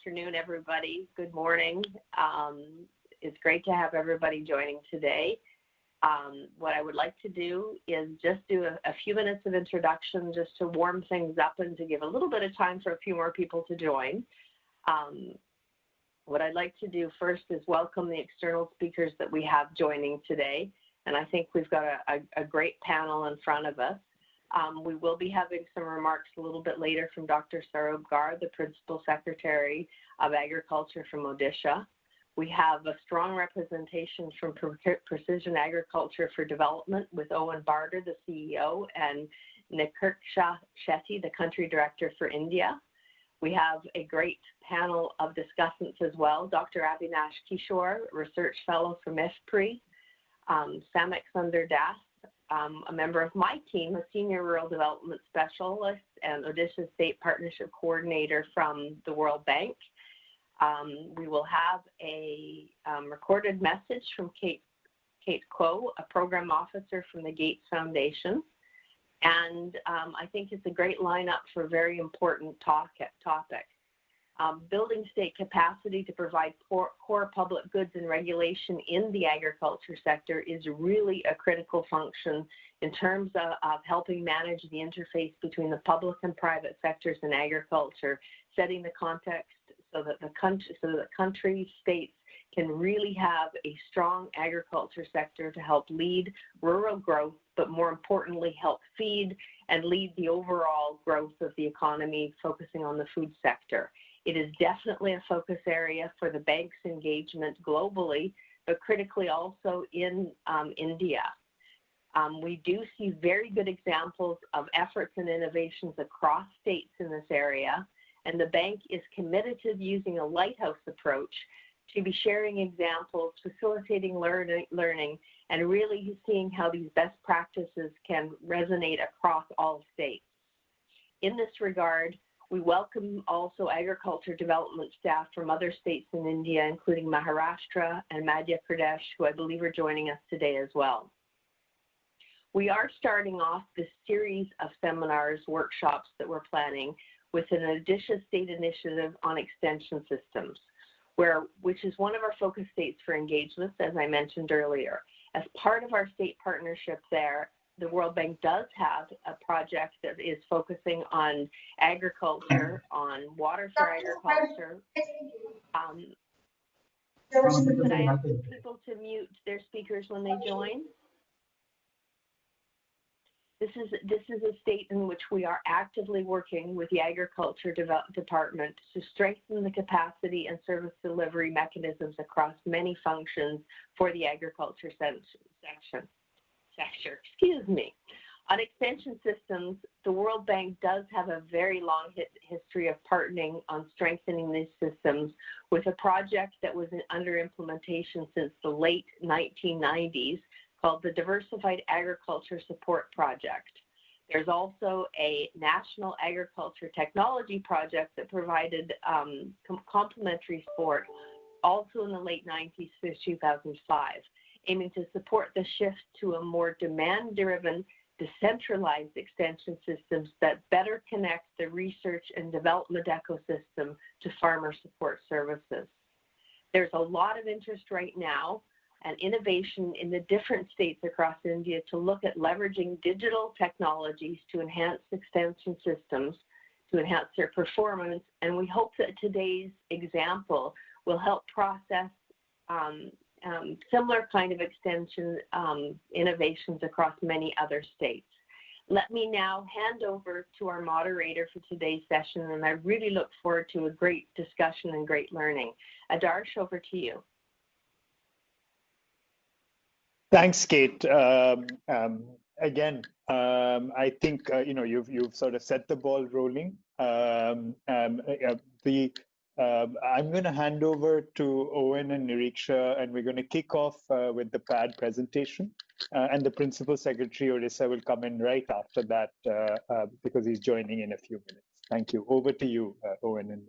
afternoon, everybody. Good morning. It's great to have everybody joining today. What I would like to do is just do a few minutes of introduction just to warm things up and to give a little bit of time for a few more people to join. What I'd like to do first is welcome the external speakers that we have joining today. And I think we've got a great panel in front of us. We will be having some remarks a little bit later from Dr. Saurabh Garg, the Principal Secretary of Agriculture from Odisha. We have a strong representation from Precision Agriculture for Development with Owen Barder, the CEO, and Niriksha Shetty, the Country Director for India. We have a great panel of discussants as well. Dr. Avinash Kishore, Research Fellow from IFPRI, Samik Sundar, a member of my team, a Senior Rural Development Specialist and Odisha State Partnership Coordinator from the World Bank. We will have a recorded message from Kate Kuo, a Program Officer from the Gates Foundation. And I think it's a great lineup for a very important topic. Building state capacity to provide core public goods and regulation in the agriculture sector is really a critical function in terms of helping manage the interface between the public and private sectors in agriculture, setting the context so that the country, states can really have a strong agriculture sector to help lead rural growth, but more importantly, help feed and lead the overall growth of the economy, focusing on the food sector. It is definitely a focus area for the bank's engagement globally, but critically also in India. We do see very good examples of efforts and innovations across states in this area, and the bank is committed to using a lighthouse approach to be sharing examples, facilitating learning, and really seeing how these best practices can resonate across all states. In this regard, we welcome also agriculture development staff from other states in India, including Maharashtra and Madhya Pradesh, who I believe are joining us today as well. We are starting off this series of seminars, workshops that we're planning with an Odisha state initiative on extension systems, which is one of our focus states for engagements, as I mentioned earlier. As part of our state partnership there, the World Bank does have a project that is focusing on agriculture, on water for agriculture. Could I ask people to mute their speakers when they join? This is a state in which we are actively working with the Agriculture Department to strengthen the capacity and service delivery mechanisms across many functions for the agriculture sector. Excuse me. On extension systems, the World Bank does have a very long history of partnering on strengthening these systems with a project that was under implementation since the late 1990s called the Diversified Agriculture Support Project. There's also a National Agriculture Technology Project that provided complementary support also in the late 90s through 2005. Aiming to support the shift to a more demand-driven, decentralized extension systems that better connect the research and development ecosystem to farmer support services. There's a lot of interest right now and innovation in the different states across India to look at leveraging digital technologies to enhance extension systems, to enhance their performance, and we hope that today's example will help process similar kind of extension innovations across many other states. Let me now hand over to our moderator for today's session, and I really look forward to a great discussion and great learning. Adarsh, over to you. Thanks, Kate. Again, I think you've sort of set the ball rolling. I'm going to hand over to Owen and Niriksha, and we're going to kick off with the PAD presentation. And the Principal Secretary, Odisha, will come in right after that because he's joining in a few minutes. Thank you. Over to you, Owen and Niriksha.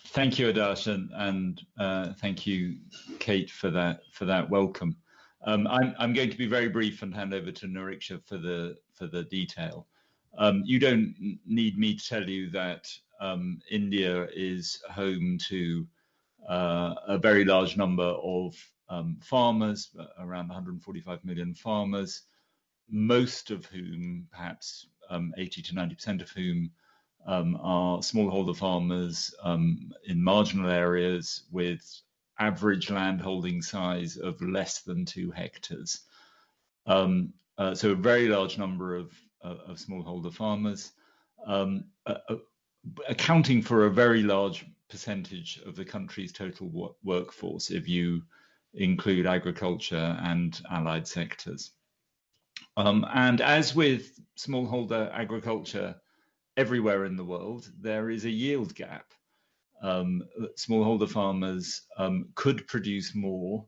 Thank you, Adarsh, and thank you, Kate, for that welcome. I'm going to be very brief and hand over to Niriksha for the detail. You don't need me to tell you that India is home to a very large number of farmers, around 145 million farmers, most of whom, perhaps 80 to 90% of whom, are smallholder farmers in marginal areas with average landholding size of less than 2 hectares. So a very large number of smallholder farmers, accounting for a very large percentage of the country's total workforce if you include agriculture and allied sectors. And as with smallholder agriculture everywhere in the world, there is a yield gap. Smallholder farmers could produce more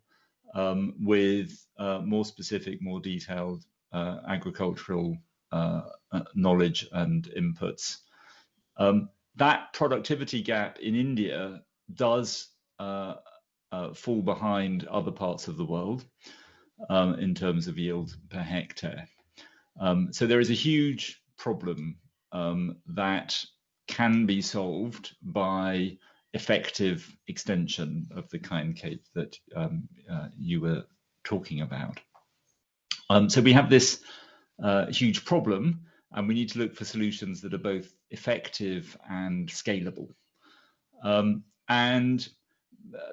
with more specific, more detailed agricultural knowledge and inputs. That productivity gap in India does fall behind other parts of the world in terms of yield per hectare. So there is a huge problem that can be solved by effective extension of the kind, Kate, that you were talking about. So we have this huge problem, and we need to look for solutions that are both effective and scalable. And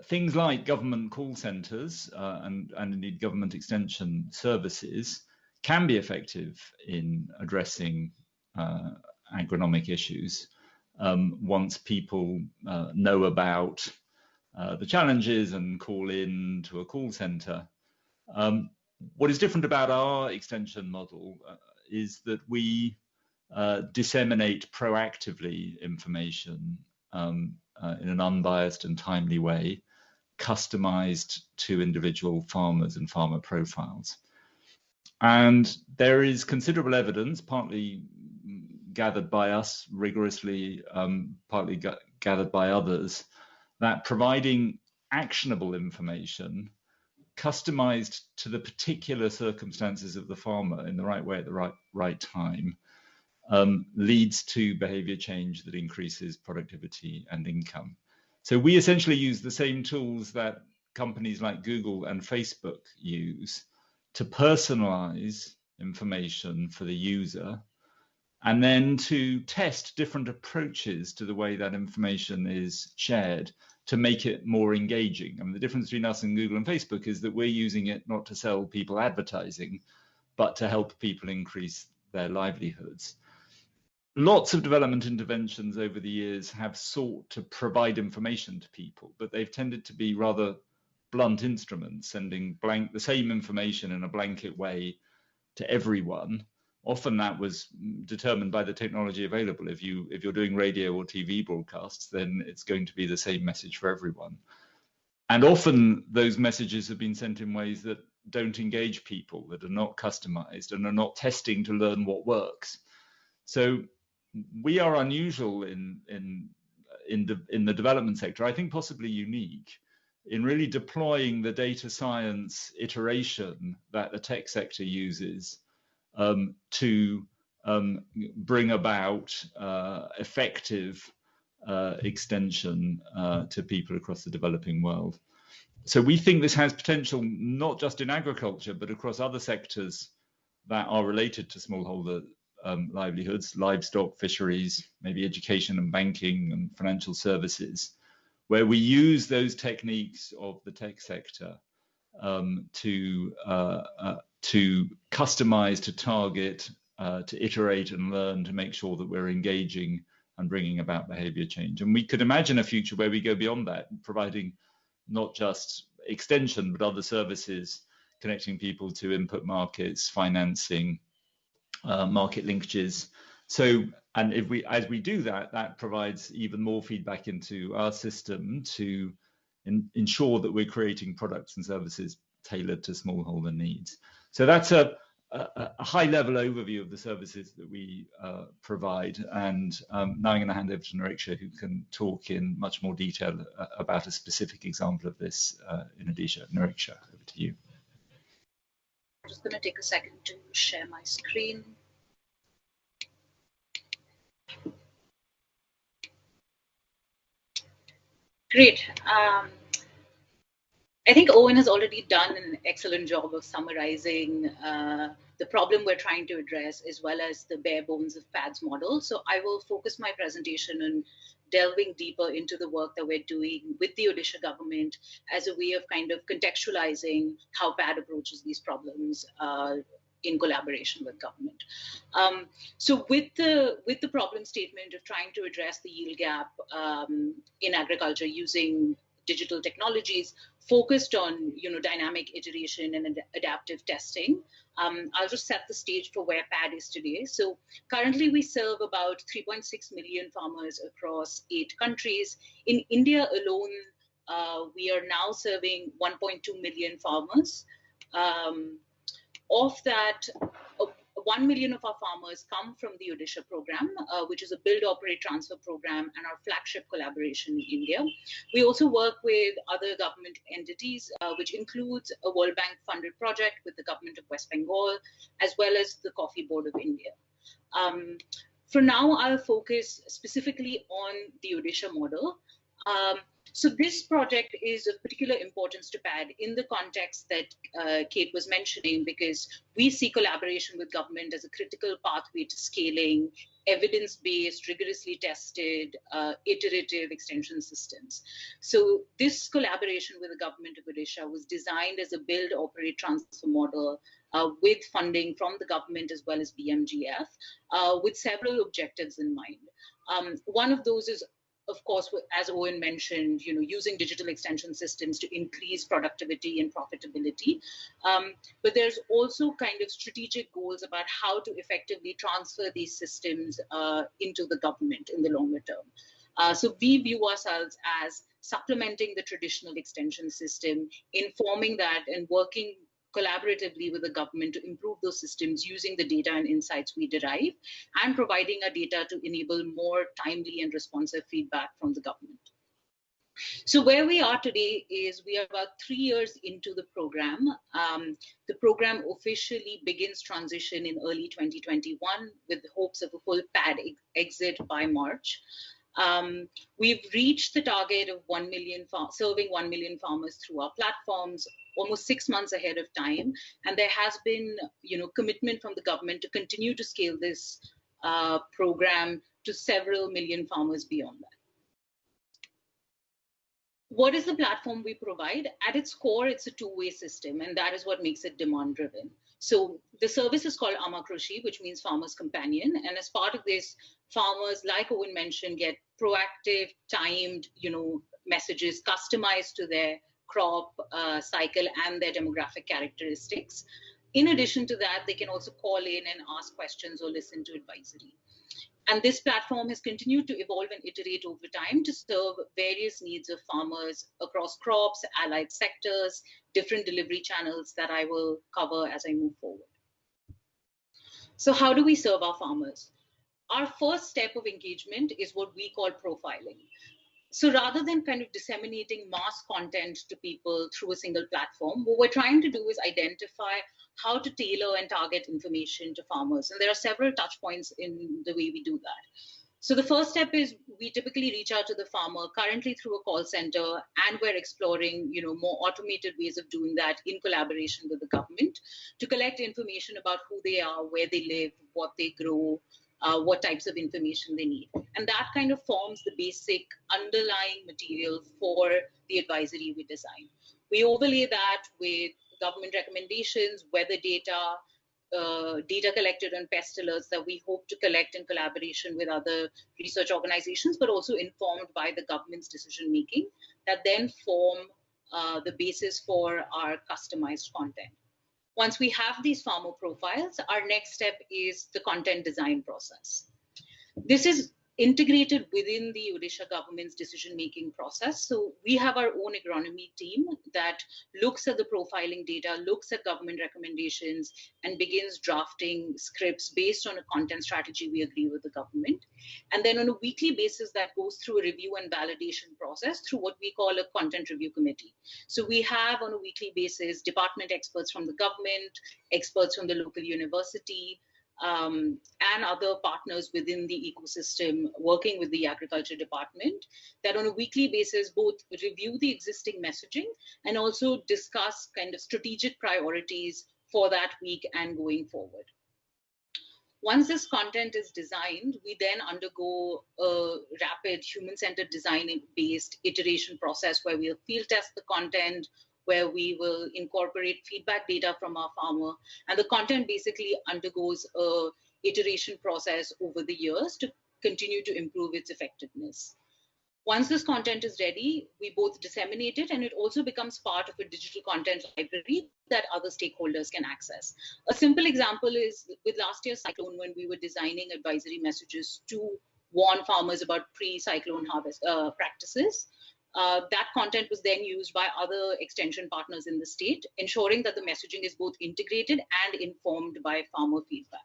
things like government call centres and indeed government extension services can be effective in addressing agronomic issues once people know about the challenges and call in to a call centre. What is different about our extension model is that we disseminate proactively information in an unbiased and timely way, customized to individual farmers and farmer profiles. And there is considerable evidence, partly gathered by us rigorously, partly gathered by others, that providing actionable information customized to the particular circumstances of the farmer in the right way at the right time leads to behavior change that increases productivity and income. So we essentially use the same tools that companies like Google and Facebook use to personalize information for the user, and then to test different approaches to the way that information is shared to make it more engaging. I mean, the difference between us and Google and Facebook is that we're using it not to sell people advertising, but to help people increase their livelihoods. Lots of development interventions over the years have sought to provide information to people, but they've tended to be rather blunt instruments, sending the same information in a blanket way to everyone. Often that was determined by the technology available. If you're doing radio or TV broadcasts, then it's going to be the same message for everyone. And often those messages have been sent in ways that don't engage people, that are not customized and are not testing to learn what works. So we are unusual in the development sector, I think possibly unique, in really deploying the data science iteration that the tech sector uses to bring about effective extension to people across the developing world. So we think this has potential not just in agriculture, but across other sectors that are related to smallholder livelihoods, livestock, fisheries, maybe education and banking and financial services, where we use those techniques of the tech sector to customize, to target, to iterate and learn, to make sure that we're engaging and bringing about behavior change. And we could imagine a future where we go beyond that, providing not just extension, but other services connecting people to input markets, financing, market linkages. So, and as we do that, that provides even more feedback into our system to ensure that we're creating products and services tailored to smallholder needs. So that's a high-level overview of the services that we provide. And now I'm going to hand over to Niriksha, who can talk in much more detail about a specific example of this in Odisha. Niriksha, over to you. I'm just going to take a second to share my screen. Great. I think Owen has already done an excellent job of summarizing the problem we're trying to address, as well as the bare bones of PAD's model. So I will focus my presentation on delving deeper into the work that we're doing with the Odisha government as a way of kind of contextualizing how PAD approaches these problems in collaboration with government. So with the problem statement of trying to address the yield gap in agriculture using digital technologies focused on dynamic iteration and adaptive testing. I'll just set the stage for where PAD is today. So currently we serve about 3.6 million farmers across 8 countries. In India alone, we are now serving 1.2 million farmers. Of that, 1 million of our farmers come from the Odisha program, which is a build, operate, transfer program and our flagship collaboration in India. We also work with other government entities, which includes a World Bank funded project with the government of West Bengal, as well as the Coffee Board of India. For now, I'll focus specifically on the Odisha model. So this project is of particular importance to PAD in the context that Kate was mentioning, because we see collaboration with government as a critical pathway to scaling evidence-based, rigorously tested, iterative extension systems. So this collaboration with the government of Odisha was designed as a build, operate, transfer model with funding from the government as well as BMGF, with several objectives in mind. One of those is, of course, as Owen mentioned, using digital extension systems to increase productivity and profitability. But there's also kind of strategic goals about how to effectively transfer these systems into the government in the longer term. So we view ourselves as supplementing the traditional extension system, informing that and working collaboratively with the government to improve those systems using the data and insights we derive, and providing our data to enable more timely and responsive feedback from the government. So where we are today is we are about 3 years into the program. The program officially begins transition in early 2021 with the hopes of a full PAD exit by March. We've reached the target of 1 million serving 1 million farmers through our platforms almost 6 months ahead of time, and there has been commitment from the government to continue to scale this program to several million farmers beyond that. What is the platform we provide? At its core, it's a two-way system, and that is what makes it demand-driven. So the service is called Ama Krushi, which means Farmer's Companion. And as part of this, farmers, like Owen mentioned, get proactive, timed, messages customized to their crop cycle and their demographic characteristics. In addition to that, they can also call in and ask questions or listen to advisory. And this platform has continued to evolve and iterate over time to serve various needs of farmers across crops, allied sectors, different delivery channels that I will cover as I move forward. So how do we serve our farmers? Our first step of engagement is what we call profiling. So rather than kind of disseminating mass content to people through a single platform, what we're trying to do is identify how to tailor and target information to farmers. And there are several touch points in the way we do that. So the first step is we typically reach out to the farmer currently through a call center, and we're exploring more automated ways of doing that in collaboration with the government to collect information about who they are, where they live, what they grow, what types of information they need. And that kind of forms the basic underlying material for the advisory we design. We overlay that with government recommendations, weather data, data collected on pest alerts that we hope to collect in collaboration with other research organizations, but also informed by the government's decision making that then form the basis for our customized content. Once we have these farmer profiles, our next step is the content design process. This is integrated within the Odisha government's decision-making process. So we have our own agronomy team that looks at the profiling data, looks at government recommendations, and begins drafting scripts based on a content strategy we agree with the government. And then on a weekly basis, that goes through a review and validation process through what we call a content review committee. So we have on a weekly basis department experts from the government, experts from the local university, and other partners within the ecosystem working with the Agriculture Department that on a weekly basis both review the existing messaging and also discuss kind of strategic priorities for that week and going forward. Once this content is designed, we then undergo a rapid human-centered design-based iteration process where we'll field test the content, where we will incorporate feedback data from our farmer, and the content basically undergoes a iteration process over the years to continue to improve its effectiveness. Once this content is ready, we both disseminate it, and it also becomes part of a digital content library that other stakeholders can access. A simple example is with last year's cyclone, when we were designing advisory messages to warn farmers about pre-cyclone harvest practices. That content was then used by other extension partners in the state, ensuring that the messaging is both integrated and informed by farmer feedback.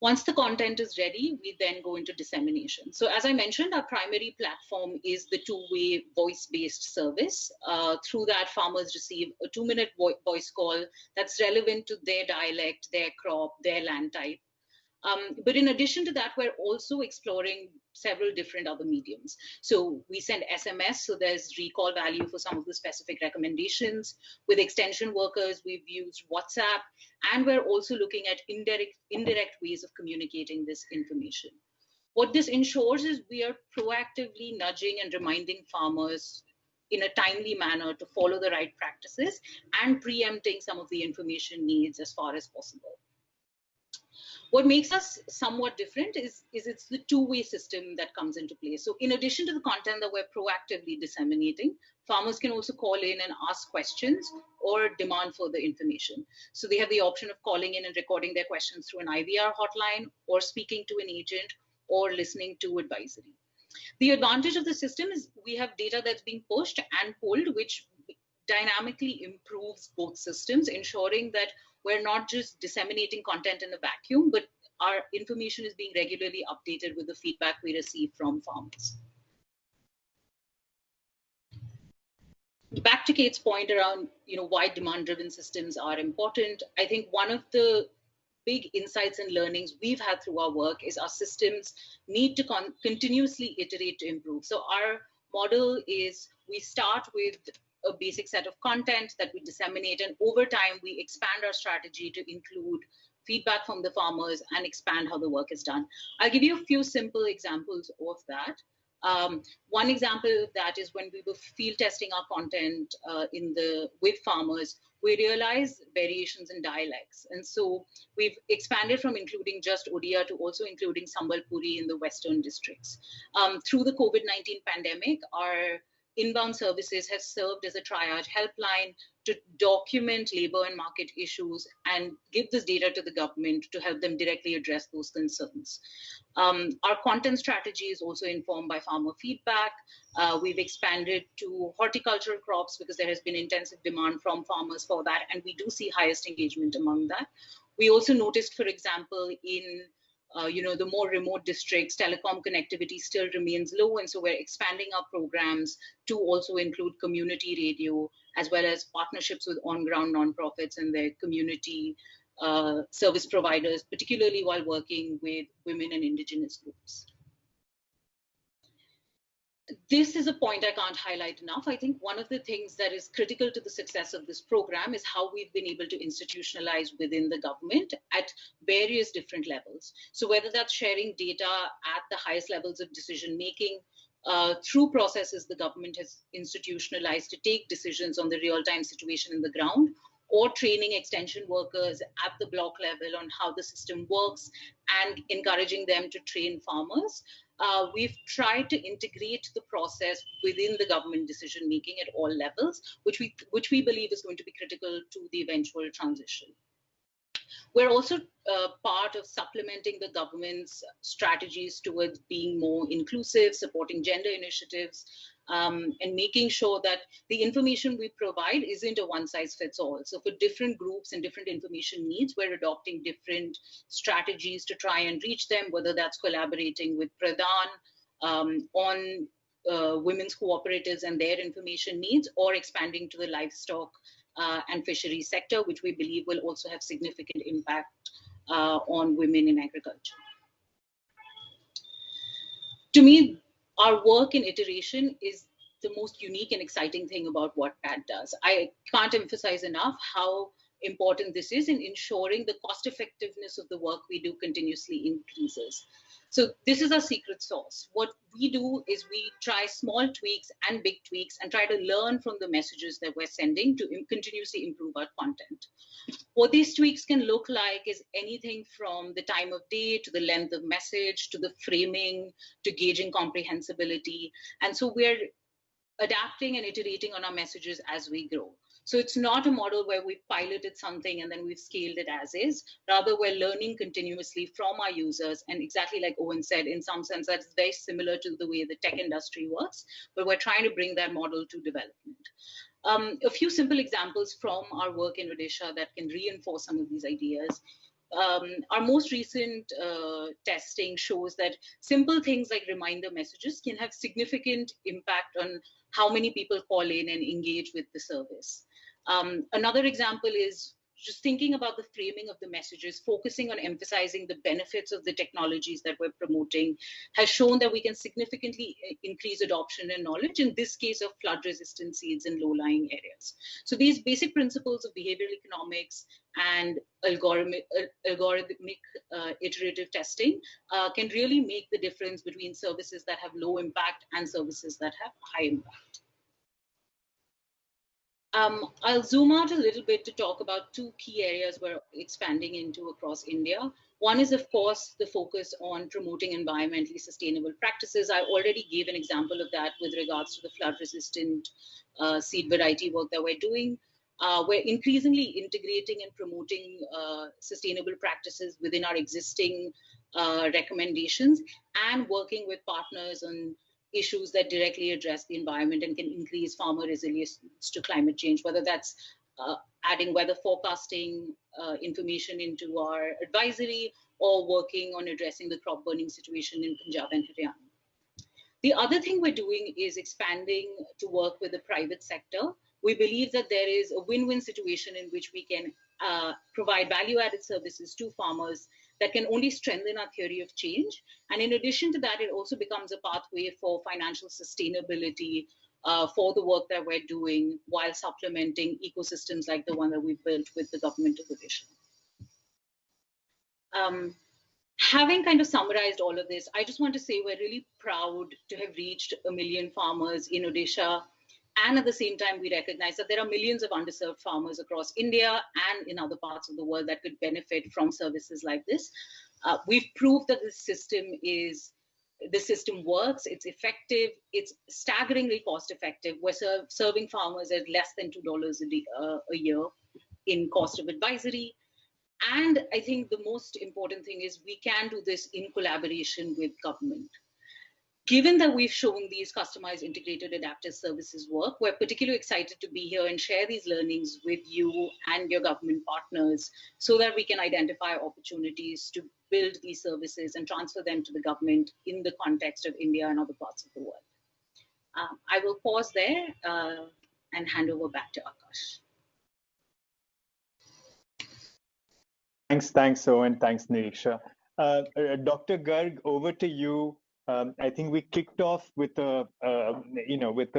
Once the content is ready, we then go into dissemination. So as I mentioned, our primary platform is the two-way voice-based service. Through that, farmers receive a 2-minute voice call that's relevant to their dialect, their crop, their land type. But in addition to that, we're also exploring several different other mediums. So we send SMS, so there's recall value for some of the specific recommendations. With extension workers, we've used WhatsApp, and we're also looking at indirect ways of communicating this information. What this ensures is we are proactively nudging and reminding farmers in a timely manner to follow the right practices and preempting some of the information needs as far as possible. What makes us somewhat different is it's the two-way system that comes into play. So in addition to the content that we're proactively disseminating, farmers can also call in and ask questions or demand further information. So they have the option of calling in and recording their questions through an IVR hotline, or speaking to an agent, or listening to advisory. The advantage of the system is we have data that's being pushed and pulled, which dynamically improves both systems, ensuring that we're not just disseminating content in a vacuum, but our information is being regularly updated with the feedback we receive from farmers. Back to Kate's point around why demand-driven systems are important, I think one of the big insights and learnings we've had through our work is our systems need to continuously iterate to improve. So our model is we start with a basic set of content that we disseminate, and over time we expand our strategy to include feedback from the farmers and expand how the work is done. I'll give you a few simple examples of that. One example of that is when we were field testing our content with farmers, we realized variations in dialects. And so we've expanded from including just Odia to also including Sambalpuri in the Western districts. Through the COVID-19 pandemic, our inbound services have served as a triage helpline to document labor and market issues and give this data to the government to help them directly address those concerns. Our content strategy is also informed by farmer feedback. We've expanded to horticultural crops because there has been intensive demand from farmers for that, and we do see highest engagement among that. We also noticed, for example, in the more remote districts, telecom connectivity still remains low, and so we're expanding our programs to also include community radio, as well as partnerships with on-ground nonprofits and their community service providers, particularly while working with women and indigenous groups. This is a point I can't highlight enough. I think one of the things that is critical to the success of this program is how we've been able to institutionalize within the government at various different levels. So whether that's sharing data at the highest levels of decision making, through processes the government has institutionalized to take decisions on the real-time situation in the ground, or training extension workers at the block level on how the system works and encouraging them to train farmers. We've tried to integrate the process within the government decision-making at all levels, which we believe is going to be critical to the eventual transition. We're also part of supplementing the government's strategies towards being more inclusive, supporting gender initiatives, and making sure that the information we provide isn't a one-size-fits-all. So for different groups and different information needs, we're adopting different strategies to try and reach them, whether that's collaborating with Pradhan on women's cooperatives and their information needs, or expanding to the livestock and fisheries sector, which we believe will also have significant impact on women in agriculture. To me, our work in iteration is the most unique and exciting thing about what PAD does. I can't emphasize enough how important this is in ensuring the cost effectiveness of the work we do continuously increases. So this is our secret sauce. What we do is we try small tweaks and big tweaks and try to learn from the messages that we're sending to continuously improve our content. What these tweaks can look like is anything from the time of day to the length of message to the framing to gauging comprehensibility. And so we're adapting and iterating on our messages as we grow. So it's not a model where we piloted something and then we've scaled it as is. Rather, we're learning continuously from our users. And exactly like Owen said, in some sense, that's very similar to the way the tech industry works, but we're trying to bring that model to development. A few simple examples from our work in Odisha that can reinforce some of these ideas. Our most recent testing shows that simple things like reminder messages can have significant impact on how many people call in and engage with the service. Another example is just thinking about the framing of the messages, focusing on emphasizing the benefits of the technologies that we're promoting has shown that we can significantly increase adoption and knowledge, in this case of flood-resistant seeds in low-lying areas. So these basic principles of behavioral economics and algorithmic iterative testing can really make the difference between services that have low impact and services that have high impact. I'll zoom out a little bit to talk about two key areas we're expanding into across India. One is, of course, the focus on promoting environmentally sustainable practices. I already gave an example of that with regards to the flood-resistant seed variety work that we're doing. We're increasingly integrating and promoting sustainable practices within our existing recommendations and working with partners on issues that directly address the environment and can increase farmer resilience to climate change, whether that's adding weather forecasting information into our advisory or working on addressing the crop burning situation in Punjab and Haryana. The other thing we're doing is expanding to work with the private sector. We believe that there is a win-win situation in which we can provide value-added services to farmers that can only strengthen our theory of change. And in addition to that, it also becomes a pathway for financial sustainability for the work that we're doing while supplementing ecosystems like the one that we've built with the government of Odisha. Having kind of summarized all of this, I just want to say we're really proud to have reached 1 million farmers in Odisha. And at the same time, we recognize that there are millions of underserved farmers across India and in other parts of the world that could benefit from services like this. We've proved that the system works, it's effective, it's staggeringly cost effective. We're serving farmers at less than $2 a year in cost of advisory. And I think the most important thing is we can do this in collaboration with government. Given that we've shown these customized, integrated, adaptive services work, we're particularly excited to be here and share these learnings with you and your government partners so that we can identify opportunities to build these services and transfer them to the government in the context of India and other parts of the world. I will pause there and hand over back to Akash. Thanks, Owen. Thanks, Niriksha. Dr. Garg, over to you. I think we kicked off with a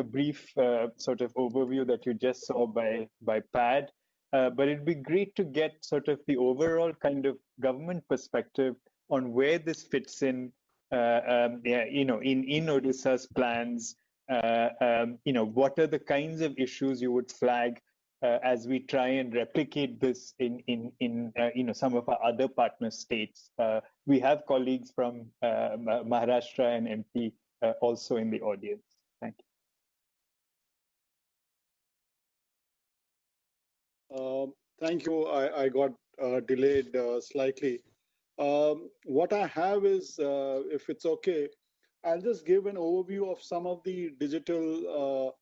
brief sort of overview that you just saw by PAD, but it'd be great to get sort of the overall kind of government perspective on where this fits in, in Odisha's plans. What are the kinds of issues you would flag as we try and replicate this in some of our other partner states. We have colleagues from Maharashtra and MP also in the audience. Thank you. Thank you. I got delayed slightly. What I have is, if it's okay, I'll just give an overview of some of the digital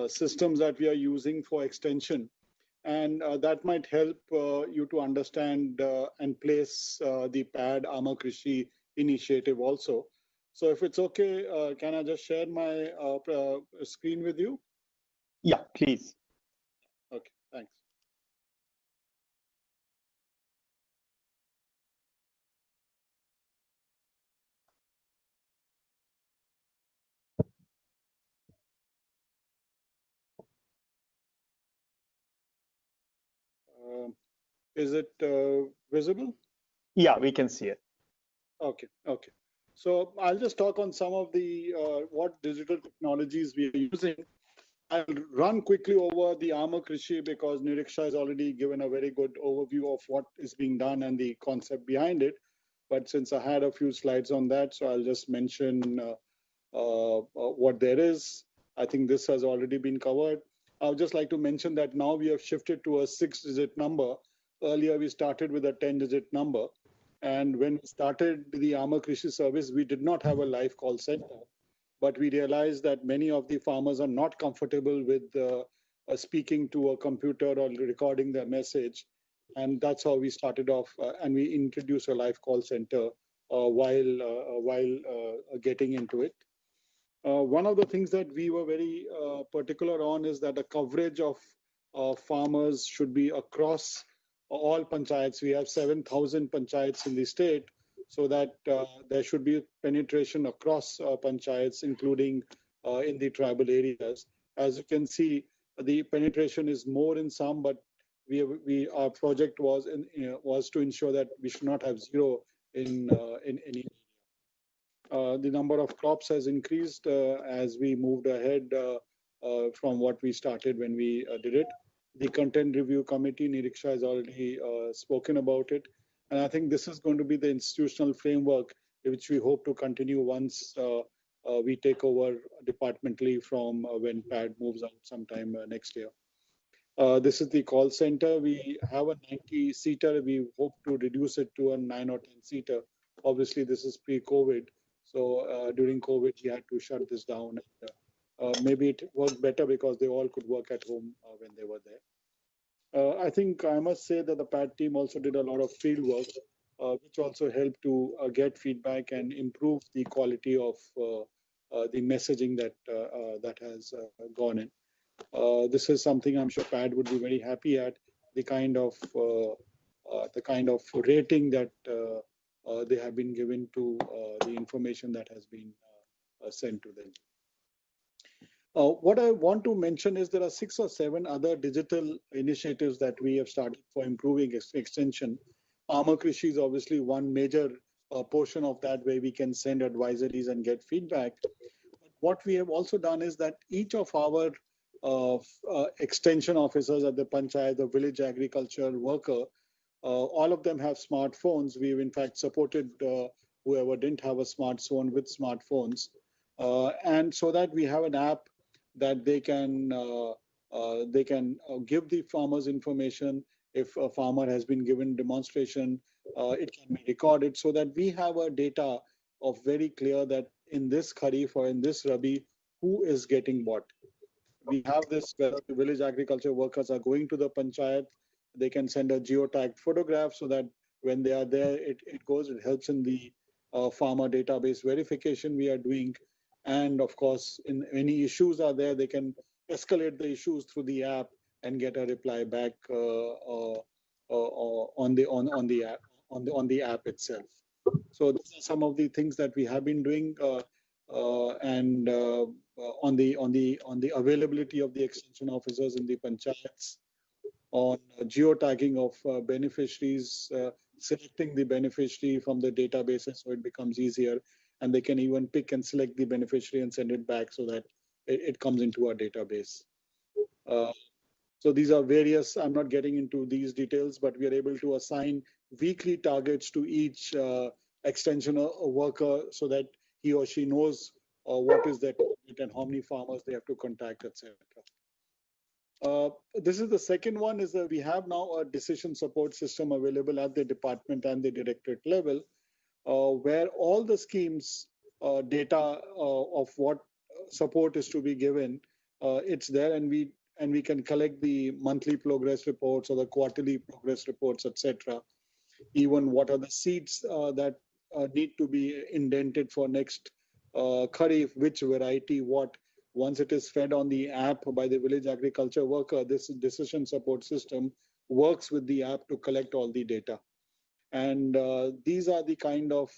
systems that we are using for extension, and that might help you to understand and place the PAD Ama Krushi initiative also. So if it's okay, can I just share my screen with you? Yeah, please. Okay, thanks. Is it visible? Yeah, we can see it. Okay. So I'll just talk on some of the what digital technologies we are using. I'll run quickly over the Ama Krushi because Niriksha has already given a very good overview of what is being done and the concept behind it. But since I had a few slides on that, so I'll just mention what there is. I think this has already been covered. I would just like to mention that now we have shifted to a 6-digit number. Earlier, we started with a 10-digit number. And when we started the Ama Krushi Service, we did not have a live call center. But we realized that many of the farmers are not comfortable with speaking to a computer or recording their message. And that's how we started off, and we introduced a live call center while getting into it. One of the things that we were very particular on is that the coverage of farmers should be across all panchayats. We have 7,000 panchayats in the state, so that there should be penetration across panchayats, including in the tribal areas. As you can see, the penetration is more in some, but our project was to ensure that we should not have zero in any. The number of crops has increased as we moved ahead from what we started when we did it. The content review committee, Niriksha has already spoken about it. And I think this is going to be the institutional framework which we hope to continue once we take over departmentally from when PAD moves out sometime next year. This is the call center. We have a 90-seater. We hope to reduce it to a 9 or 10-seater. Obviously, this is pre-COVID. So during COVID, we had to shut this down. Maybe it worked better because they all could work at home when they were there. I think I must say that the PAD team also did a lot of field work, which also helped to get feedback and improve the quality of the messaging that has gone in. This is something I'm sure PAD would be very happy at, the kind of rating that they have been given to the information that has been sent to them. What I want to mention is there are 6 or 7 other digital initiatives that we have started for improving extension. Ama Krushi is obviously one major portion of that, where we can send advisories and get feedback. But what we have also done is that each of our extension officers at the panchayat, the village agriculture worker, all of them have smartphones. We've in fact supported whoever didn't have a smartphone with smartphones, and so that we have an app that they can give the farmers information. If a farmer has been given demonstration, it can be recorded, so that we have a data of very clear that in this Kharif or in this Rabi, who is getting what. We have this, whether the village agriculture workers are going to the panchayat, they can send a geotagged photograph so that when they are there, it helps in the farmer database verification we are doing. And of course, in any issues are there, they can escalate the issues through the app and get a reply back on the app itself. So these are some of the things that we have been doing, and on the availability of the extension officers in the panchayats, on geotagging of beneficiaries, selecting the beneficiary from the databases so it becomes easier, and they can even pick and select the beneficiary and send it back so that it comes into our database. So these are various, I'm not getting into these details, but we are able to assign weekly targets to each extension worker so that he or she knows what is their target and how many farmers they have to contact, etc. This is the second one, is that we have now a decision support system available at the department and the directorate level, where all the schemes data of what support is to be given, it's there, and we can collect the monthly progress reports or the quarterly progress reports, etc. Even what are the seeds that need to be indented for next Kharif, which variety, what. Once it is fed on the app by the village agriculture worker, this decision support system works with the app to collect all the data. And these are the kind of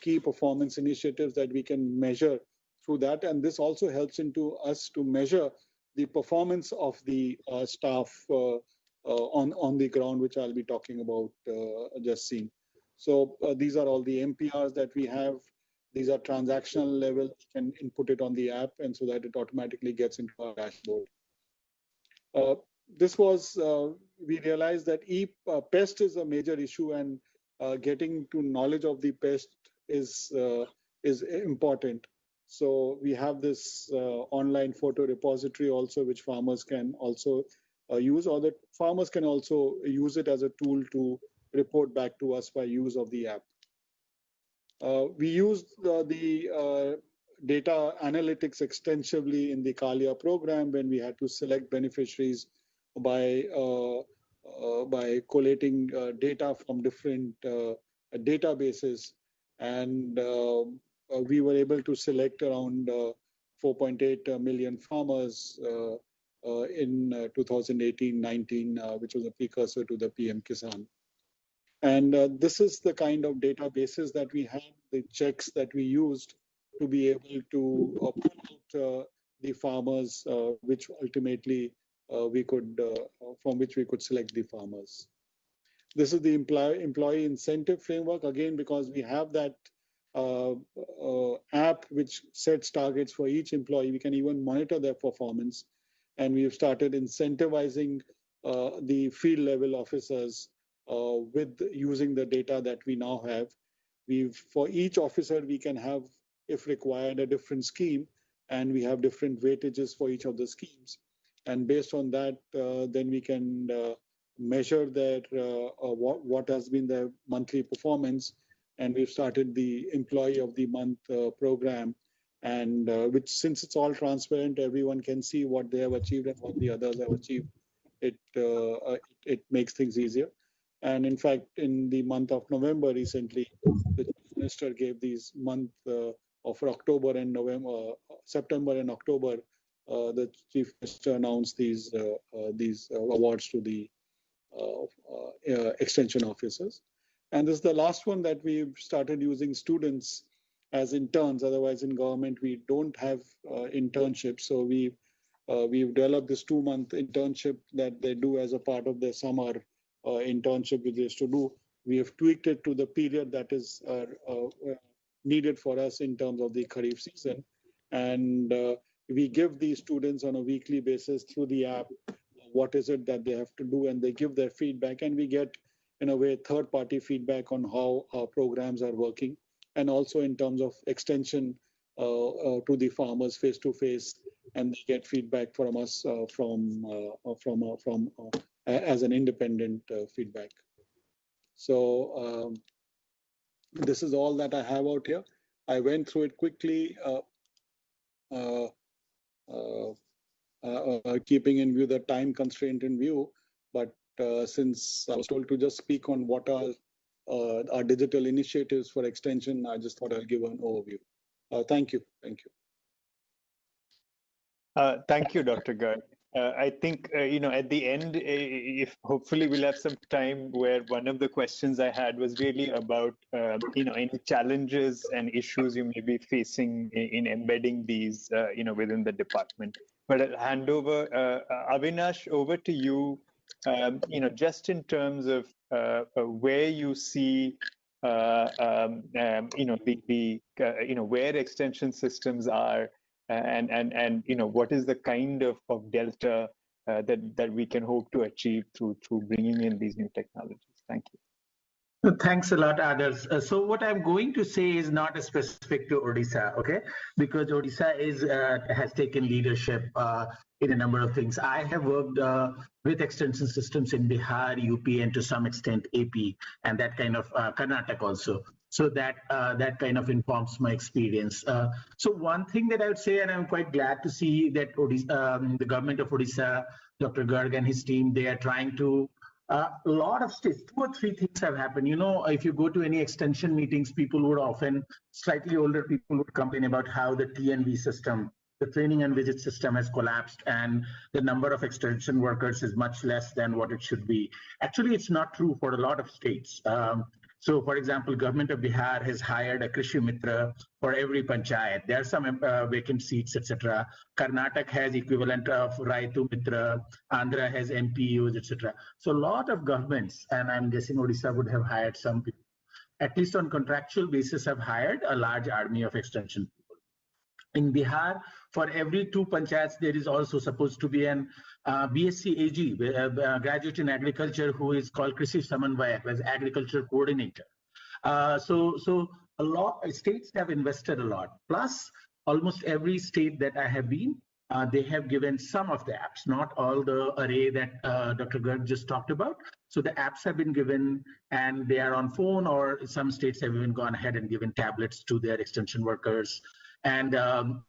key performance initiatives that we can measure through that. And this also helps into us to measure the performance of the staff on the ground, which I'll be talking about just seeing. So these are all the MPRs that we have. These are transactional level. You can input it on the app, and so that it automatically gets into our dashboard. This was, we realized that pest is a major issue, and getting to knowledge of the pest is important. So we have this online photo repository also, which farmers can also use, or that farmers can also use it as a tool to report back to us by use of the app. We used the data analytics extensively in the Kalia program when we had to select beneficiaries by collating data from different databases, and we were able to select around 4.8 million farmers in 2018-19, which was a precursor to the PM Kisan. And this is the kind of databases that we had, the checks that we used to be able to pull out the farmers, which ultimately from which we could select the farmers. This is the employee incentive framework, again, because we have that app which sets targets for each employee. We can even monitor their performance. And we've started incentivizing the field level officers with using the data that we now have. For each officer, we can have, if required, a different scheme, and we have different weightages for each of the schemes. And based on that, then we can measure their what has been their monthly performance. And we've started the Employee of the Month program, and which, since it's all transparent, everyone can see what they have achieved and what the others have achieved. It makes things easier. And in fact, in the month of November recently, the Chief Minister gave these month of October and November, September and October. The Chief Minister announced these awards to the extension officers. And this is the last one that we've started using students as interns. Otherwise, in government, we don't have internships. So we've developed this 2-month internship that they do as a part of their summer internship which they used to do. We have tweaked it to the period that is needed for us in terms of the Kharif season. And we give these students on a weekly basis through the app what is it that they have to do, and they give their feedback, and we get, in a way, third-party feedback on how our programs are working, and also in terms of extension to the farmers face-to-face, and they get feedback from us as an independent feedback. So this is all that I have out here. I went through it quickly, keeping in view the time constraint in view, but since I was told to just speak on what are our digital initiatives for extension, I just thought I'll give an overview. Thank you. Thank you. Thank you, Dr. Garg. I think, at the end, if hopefully we'll have some time where one of the questions I had was really about, any challenges and issues you may be facing in embedding these, within the department. But I'll hand over, Avinash, over to you, just in terms of where you see, where extension systems are, and what is the kind of delta that we can hope to achieve through bringing in these new technologies. Thank you. Thanks a lot, Adarsh. So what I'm going to say is not specific to Odisha, okay? Because Odisha has taken leadership in a number of things. I have worked with extension systems in Bihar, UP, and to some extent AP, and that kind of Karnataka also. So that kind of informs my experience. So one thing that I would say, and I'm quite glad to see that the government of Odisha, Dr. Garg and his team, they are trying to. A lot of states, 2 or 3 things have happened. If you go to any extension meetings, people would often, slightly older people would complain about how the TNV system, the training and visit system, has collapsed, and the number of extension workers is much less than what it should be. Actually, it's not true for a lot of states. So, for example, government of Bihar has hired a Krishi Mitra for every panchayat. There are some vacant seats, etc. Karnataka has equivalent of Raitu Mitra. Andhra has MPUs, etc. So, a lot of governments, and I'm guessing Odisha would have hired some people, at least on contractual basis, have hired a large army of extension people. In Bihar, for every 2 panchayats, there is also supposed to be an BSc AG, graduate in agriculture, who is called Krishi Samanvayak, as agriculture coordinator. So a lot states have invested a lot. Plus, almost every state that I have been, they have given some of the apps, not all the array that Dr. Garg just talked about. So the apps have been given, and they are on phone, or some states have even gone ahead and given tablets to their extension workers, and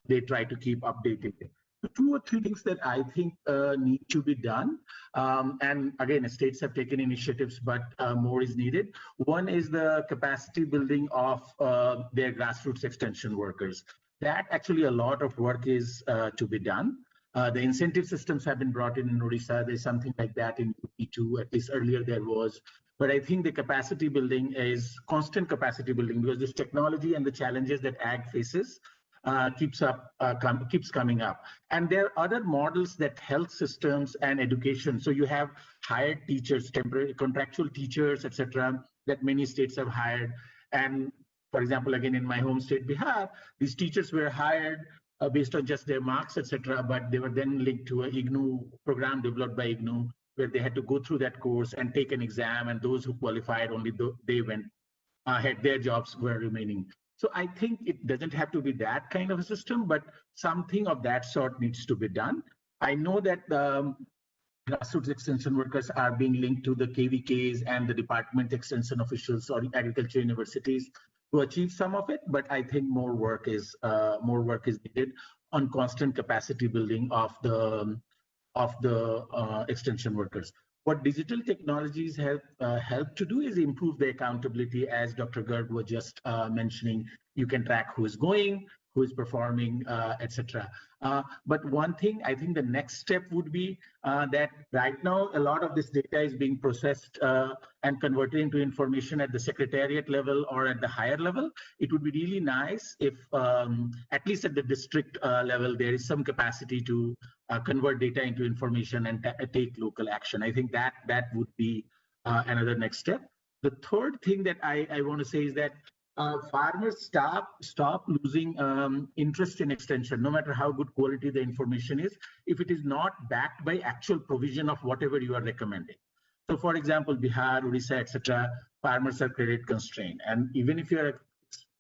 they try to keep updating it. So 2 or 3 things that I think need to be done. And again, states have taken initiatives, but more is needed. One is the capacity building of their grassroots extension workers. That actually a lot of work is to be done. The incentive systems have been brought in Odisha. There's something like that in UP too, at least earlier there was. But I think the capacity building is constant capacity building, because this technology and the challenges that ag faces keeps coming up. And there are other models that health systems and education. So you have hired teachers, temporary contractual teachers, etc., that many states have hired. And for example, again, in my home state, Bihar, these teachers were hired based on just their marks, etc., but they were then linked to a IGNU program developed by IGNU, where they had to go through that course and take an exam, and those who qualified, only they went ahead, their jobs were remaining. So I think it doesn't have to be that kind of a system, but something of that sort needs to be done. I know that grassroots extension workers are being linked to the KVKs and the department extension officials or agriculture universities to achieve some of it, but I think more work is needed on constant capacity building of the extension workers. What digital technologies have helped to do is improve the accountability, as Dr. Garg was just mentioning. You can track who is going, who is performing, etc. But one thing, I think the next step would be that right now, a lot of this data is being processed and converted into information at the secretariat level or at the higher level. It would be really nice if, at least at the district level, there is some capacity to convert data into information and take local action. I think that would be another next step. The third thing that I want to say is that farmers stop losing interest in extension, no matter how good quality the information is, if it is not backed by actual provision of whatever you are recommending. So, for example, Bihar, Odisha, etc., farmers are credit constrained, and even if you are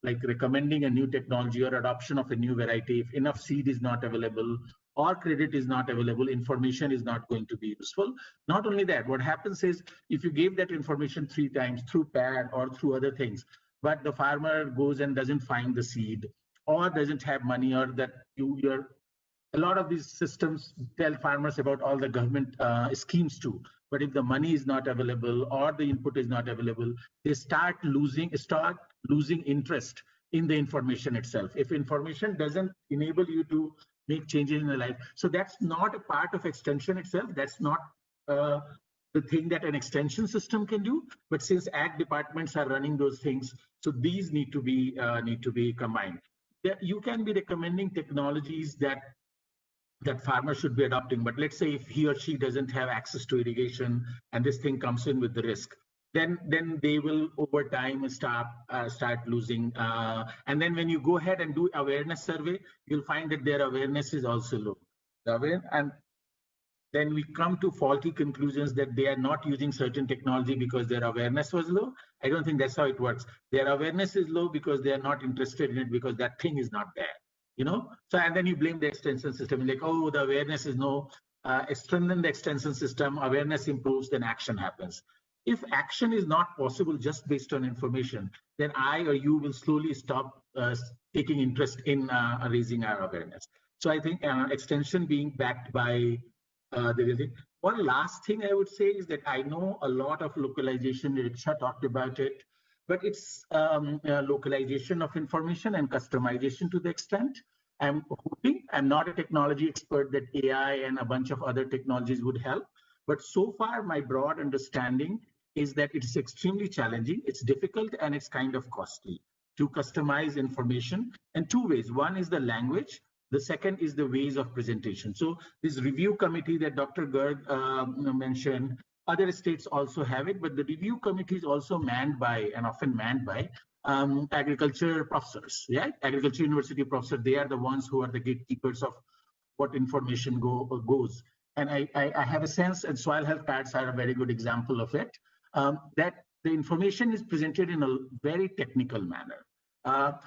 like recommending a new technology or adoption of a new variety, if enough seed is not available or credit is not available, information is not going to be useful. Not only that, what happens is if you gave that information 3 times through PAD or through other things, but the farmer goes and doesn't find the seed or doesn't have money, or that a lot of these systems tell farmers about all the government schemes too. But if the money is not available or the input is not available, they start losing interest in the information itself. If information doesn't enable you to make changes in the life, so that's not a part of extension itself. That's not the thing that an extension system can do. But since ag departments are running those things, so these need to be combined. You can be recommending technologies that farmers should be adopting, but let's say if he or she doesn't have access to irrigation and this thing comes in with the risk, then they will over time start losing. And then when you go ahead and do awareness survey, you'll find that their awareness is also low. And then we come to faulty conclusions that they are not using certain technology because their awareness was low. I don't think that's how it works. Their awareness is low because they are not interested in it, because that thing is not there. So and then you blame the extension system, like, oh, the awareness is no. Strengthen the extension system, awareness improves, then action happens. If action is not possible just based on information, then I or you will slowly stop taking interest in raising our awareness. So I think extension being backed by the one last thing I would say is that I know a lot of localization. Niriksha talked about it. But it's localization of information and customization to the extent. I'm not a technology expert that AI and a bunch of other technologies would help. But so far, my broad understanding is that it's extremely challenging, it's difficult, and it's kind of costly to customize information in two ways. One is the language, the second is the ways of presentation. So this review committee that Dr. Garg mentioned, other states also have it, but the review committee is also manned by, and often manned by, agriculture professors, yeah? Agriculture university professors. They are the ones who are the gatekeepers of what information goes. And I have a sense, and soil health cards are a very good example of it, that the information is presented in a very technical manner.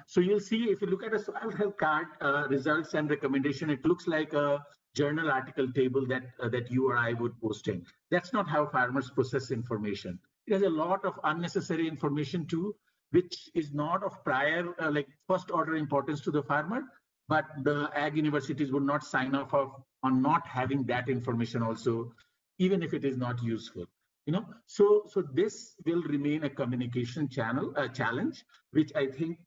So you'll see, if you look at a soil health card results and recommendation, it looks like a journal article table that you or I would post in. That's not how farmers process information. There's a lot of unnecessary information too, which is not of prior, like first order importance to the farmer, but the ag universities would not sign off on not having that information also, even if it is not useful. So this will remain a communication challenge, which I think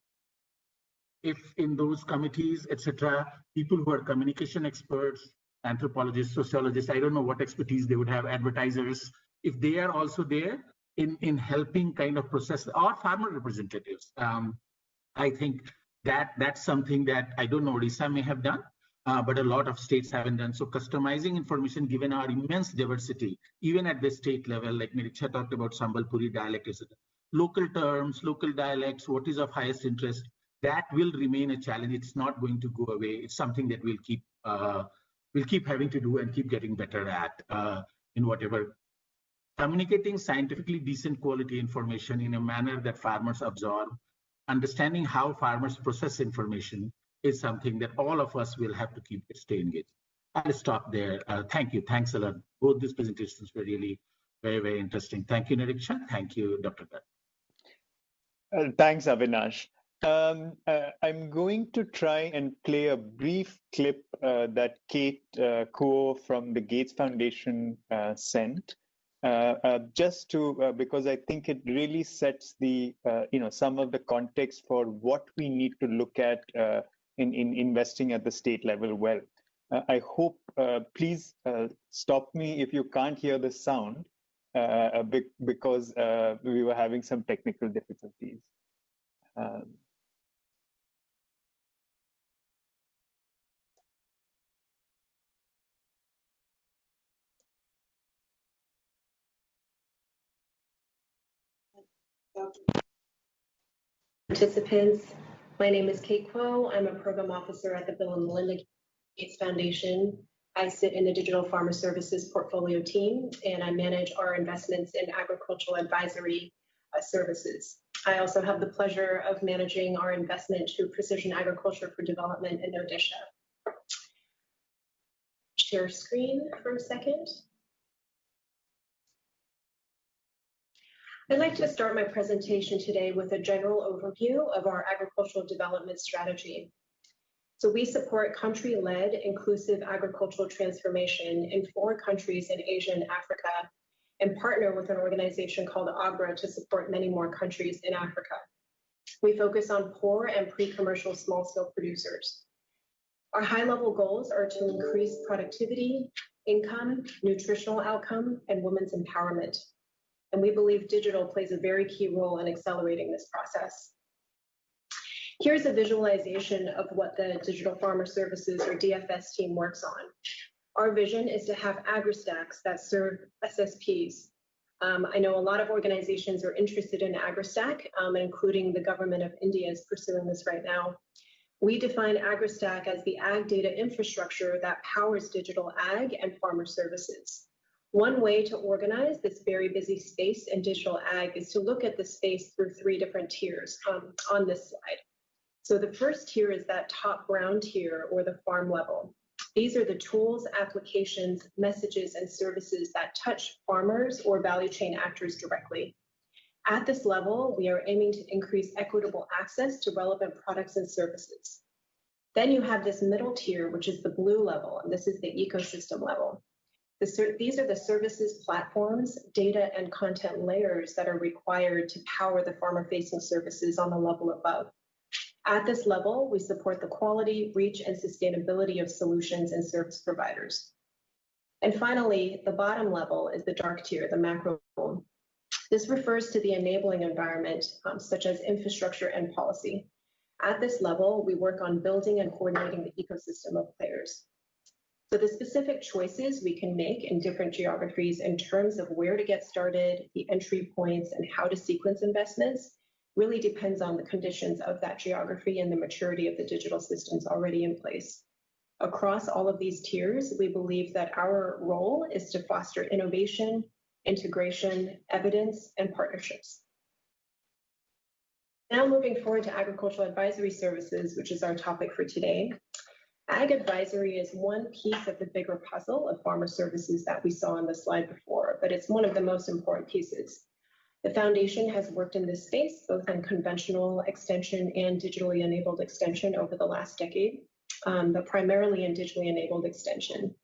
if in those committees, etc., people who are communication experts, anthropologists, sociologists, I don't know what expertise they would have, advertisers, if they are also there in helping kind of process, or farmer representatives, I think that's something that I don't know Odisha may have done, but a lot of states haven't done. So customizing information, given our immense diversity, even at the state level, like Niriksha talked about Sambalpuri dialect, etc. Local terms, local dialects, what is of highest interest, that will remain a challenge. It's not going to go away. It's something that we'll keep having to do and keep getting better at in whatever. Communicating scientifically decent quality information in a manner that farmers absorb, understanding how farmers process information is something that all of us will have to stay engaged. I'll stop there. Thank you. Thanks a lot. Both these presentations were really very, very interesting. Thank you, Niriksha. Thank you, Dr. Garg. Thanks, Avinash. I'm going to try and play a brief clip that Kate Kuo from the Gates Foundation sent. Just to, because I think it really sets the, some of the context for what we need to look at in investing at the state level well. I hope, please stop me if you can't hear the sound, because we were having some technical difficulties. Participants, my name is Kate Kuo. I'm a program officer at the Bill and Melinda Gates Foundation. I sit in the Digital Farmer Services portfolio team, and I manage our investments in agricultural advisory services. I also have the pleasure of managing our investment to Precision Agriculture for Development in Odisha. Share screen for a second. I'd like to start my presentation today with a general overview of our agricultural development strategy. So we support country-led inclusive agricultural transformation in 4 countries in Asia and Africa, and partner with an organization called AgDev to support many more countries in Africa. We focus on poor and pre-commercial small-scale producers. Our high-level goals are to increase productivity, income, nutritional outcome, and women's empowerment. And we believe digital plays a very key role in accelerating this process. Here's a visualization of what the Digital Farmer Services, or DFS, team works on. Our vision is to have agri-stacks that serve SSPs. I know a lot of organizations are interested in AgriStack, including the government of India is pursuing this right now. We define AgriStack as the ag data infrastructure that powers digital ag and farmer services. One way to organize this very busy space in digital ag is to look at the space through 3 different tiers on this slide. So the first tier is that top brown tier, or the farm level. These are the tools, applications, messages, and services that touch farmers or value chain actors directly. At this level, we are aiming to increase equitable access to relevant products and services. Then you have this middle tier, which is the blue level, and this is the ecosystem level. These are the services, platforms, data, and content layers that are required to power the farmer-facing services on the level above. At this level, we support the quality, reach, and sustainability of solutions and service providers. And finally, the bottom level is the dark tier, the macro level. This refers to the enabling environment, such as infrastructure and policy. At this level, we work on building and coordinating the ecosystem of players. So the specific choices we can make in different geographies in terms of where to get started, the entry points, and how to sequence investments really depends on the conditions of that geography and the maturity of the digital systems already in place. Across all of these tiers, we believe that our role is to foster innovation, integration, evidence, and partnerships. Now moving forward to agricultural advisory services, which is our topic for today. Ag advisory is one piece of the bigger puzzle of farmer services that we saw on the slide before, but it's one of the most important pieces. The foundation has worked in this space, both in conventional extension and digitally enabled extension over the last decade, but primarily in digitally enabled extension.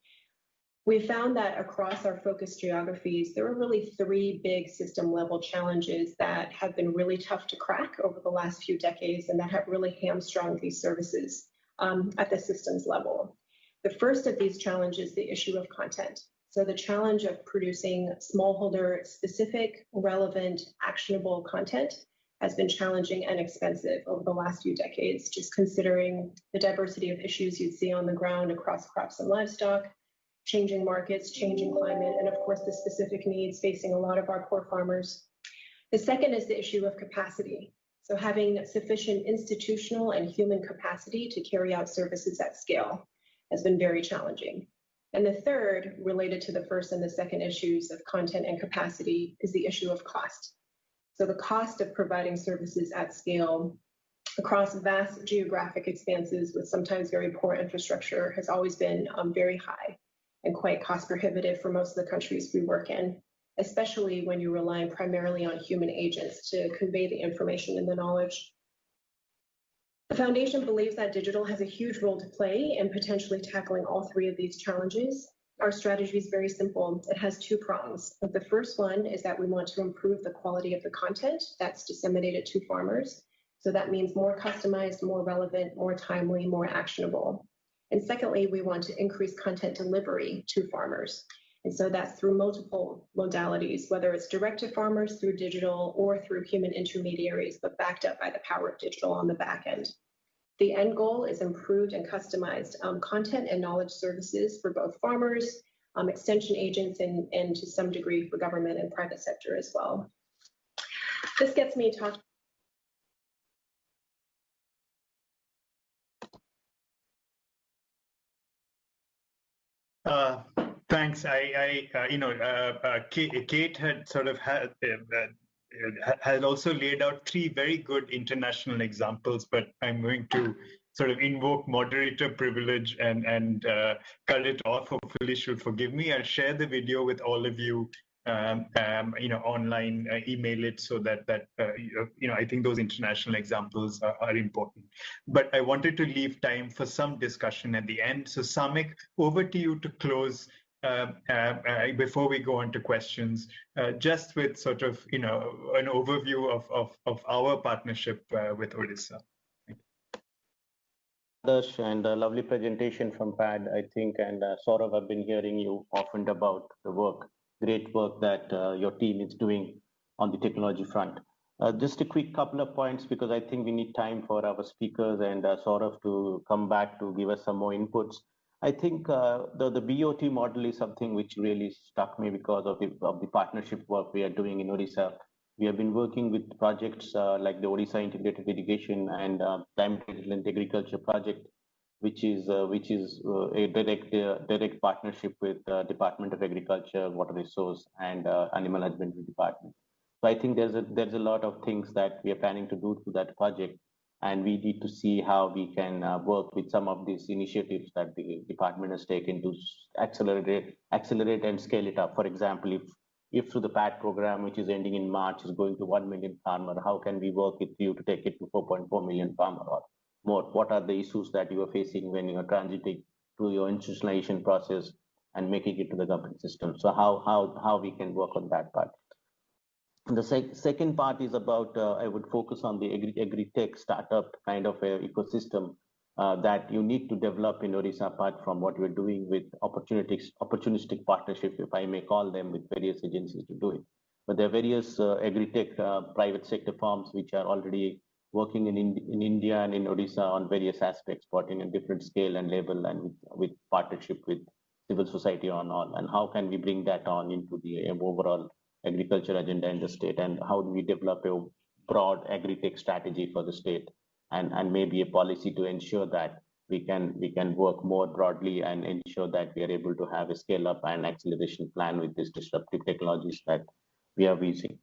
We found that across our focus geographies, there are really three big system level challenges that have been really tough to crack over the last few decades and that have really hamstrung these services at the systems level. The first of these challenges is the issue of content. So the challenge of producing smallholder specific, relevant, actionable content has been challenging and expensive over the last few decades, just considering the diversity of issues you'd see on the ground across crops and livestock, changing markets, changing climate, and of course the specific needs facing a lot of our poor farmers. The second is the issue of capacity. So having sufficient institutional and human capacity to carry out services at scale has been very challenging. And the third, related to the first and the second issues of content and capacity, is the issue of cost. So the cost of providing services at scale across vast geographic expanses with sometimes very poor infrastructure has always been very high and quite cost prohibitive for most of the countries we work in, especially when you're relying primarily on human agents to convey the information and the knowledge. The Foundation believes that digital has a huge role to play in potentially tackling all three of these challenges. Our strategy is very simple. It has two prongs. The first one is that we want to improve the quality of the content that's disseminated to farmers. So that means more customized, more relevant, more timely, more actionable. And secondly, we want to increase content delivery to farmers. And so that's through multiple modalities, whether it's direct to farmers through digital or through human intermediaries, but backed up by the power of digital on the back end. The end goal is improved and customized content and knowledge services for both farmers, extension agents, and to some degree for government and private sector as well. This gets me talking. Thanks. Kate had sort of had also laid out three very good international examples, but I'm going to sort of invoke moderator privilege and cut it off. Hopefully, she'll forgive me. I'll share the video with all of you, online, email it so that I think those international examples are important. But I wanted to leave time for some discussion at the end. So Samik, over to you to close. Before we go on to questions, just with sort of an overview of our partnership with Odisha. Adarsh, and a lovely presentation from Pad, I think, and Saurabh, I've been hearing you often about the great work that your team is doing on the technology front. Just a quick couple of points, because I think we need time for our speakers and Saurabh to come back to give us some more inputs. I think the BOT model is something which really struck me because of the partnership work we are doing in Odisha. We have been working with projects like the Odisha Integrated Irrigation and Climate Resilient Agriculture project, which is a direct partnership with Department of Agriculture, Water Resource, and Animal Husbandry Department. So I think there's a lot of things that we are planning to do through that project. And we need to see how we can work with some of these initiatives that the department has taken to accelerate and scale it up. For example, if through the PAT program, which is ending in March, is going to 1 million farmer, how can we work with you to take it to 4.4 million farmer or more? What are the issues that you are facing when you are transiting through your institutionalization process and making it to the government system? So how we can work on that part. The second part is about, I would focus on the agri-tech startup kind of ecosystem that you need to develop in Odisha, apart from what we're doing with opportunistic partnerships, if I may call them, with various agencies to do it. but there are various agri-tech private sector firms which are already working in India and in Odisha on various aspects, but in a different scale and level, and with partnership with civil society on all. And how can we bring that on into the overall agriculture agenda in the state, and how do we develop a broad agri-tech strategy for the state, and maybe a policy to ensure that we can work more broadly and ensure that we are able to have a scale up and acceleration plan with these disruptive technologies that we are using.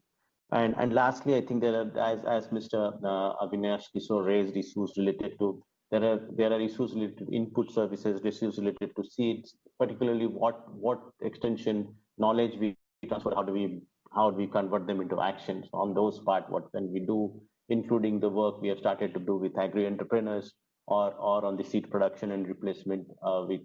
And lastly, I think there are, as Mr. Avinash Kishore raised, issues related to there are issues related to input services, issues related to seeds, particularly what extension knowledge we transfer, how do we convert them into actions on those part, what can we do, including the work we have started to do with agri entrepreneurs or on the seed production and replacement with